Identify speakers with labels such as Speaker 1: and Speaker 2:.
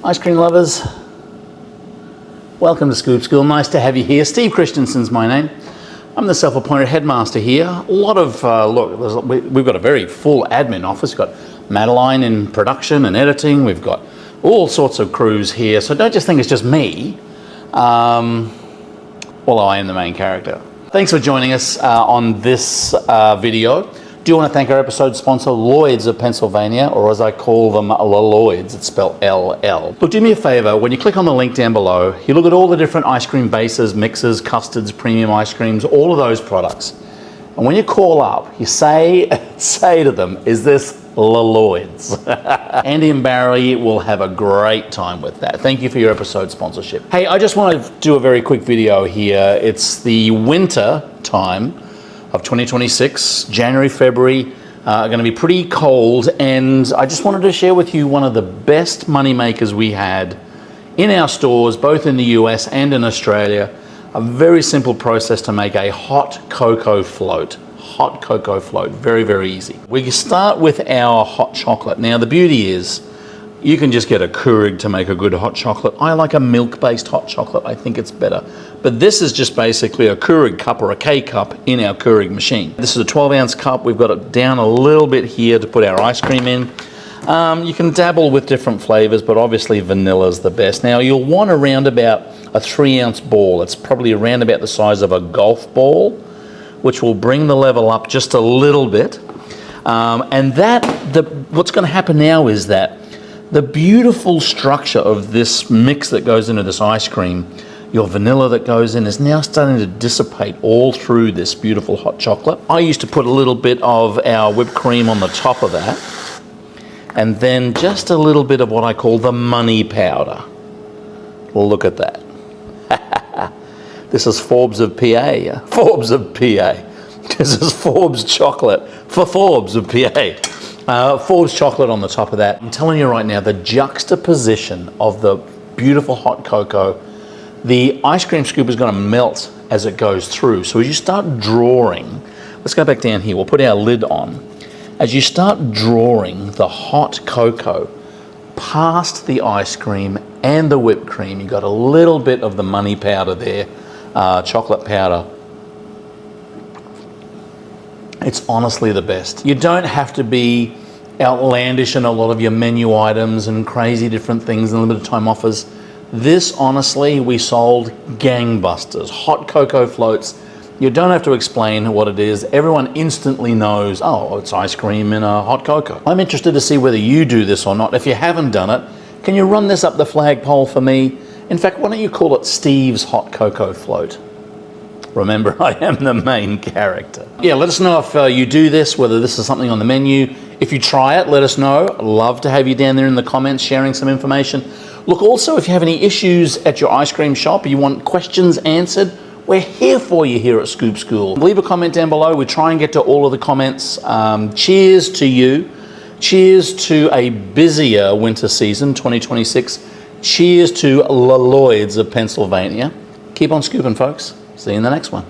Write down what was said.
Speaker 1: Ice cream lovers, welcome to Scoop School. Nice to have you here. Steve Christensen's my name. I'm the self-appointed headmaster here. A lot of, we've got a very full admin office. We've got Madeline in production and editing. We've got all sorts of crews here. So don't just think it's just me, although I am the main character. Thanks for joining us on this video. Do you want to thank our episode sponsor, Lloyd's of Pennsylvania, or as I call them, Lloyd's. It's spelled LL. Look, do me a favor, when you click on the link down below, you look at all the different ice cream bases, mixes, custards, premium ice creams, all of those products. And when you call up, you say to them, is this Lloyd's? Andy and Barry will have a great time with that. Thank you for your episode sponsorship. Hey, I just want to do a very quick video here. It's the winter time of 2026, January, February, are going to be pretty cold, and I just wanted to share with you one of the best money makers we had in our stores, both in the US and in Australia. A very simple process to make a hot cocoa float. Hot cocoa float, very, very easy. We start with our hot chocolate. Now the beauty is, you can just get a Keurig to make a good hot chocolate. I like a milk-based hot chocolate. I think it's better. But this is just basically a Keurig cup or a K-cup in our Keurig machine. This is a 12-ounce cup. We've got it down a little bit here to put our ice cream in. You can dabble with different flavors, but obviously vanilla's the best. Now, you'll want around about a 3-ounce ball. It's probably around about the size of a golf ball, which will bring the level up just a little bit. What's going to happen now is that the beautiful structure of this mix that goes into this ice cream, your vanilla that goes in, is now starting to dissipate all through this beautiful hot chocolate. I used to put a little bit of our whipped cream on the top of that, and then just a little bit of what I call the money powder. Look at that. This is Forbes of PA. Forbes of PA. This is Forbes chocolate for Forbes of PA. Forbes chocolate on the top of that. I'm telling you right now, the juxtaposition of the beautiful hot cocoa, the ice cream scoop is going to melt as it goes through. So as you start drawing, let's go back down here. We'll put our lid on. As you start drawing the hot cocoa past the ice cream and the whipped cream, you got a little bit of the money powder there, chocolate powder. It's honestly the best. You don't have to be outlandish in a lot of your menu items and crazy different things and limited time offers. This, honestly, we sold gangbusters. Hot cocoa floats. You don't have to explain what it is. Everyone instantly knows, oh, it's ice cream in a hot cocoa. I'm interested to see whether you do this or not. If you haven't done it, can you run this up the flagpole for me? In fact, why don't you call it Steve's Hot Cocoa Float? Remember, I am the main character. Yeah, let us know if you do this, whether this is something on the menu. If you try it, let us know. I'd love to have you down there in the comments sharing some information. Look, also, if you have any issues at your ice cream shop, you want questions answered, we're here for you here at Scoop School. Leave a comment down below. We try and get to all of the comments. Cheers to you. Cheers to a busier winter season, 2026. Cheers to Lloyd's of Pennsylvania. Keep on scooping, folks. See you in the next one.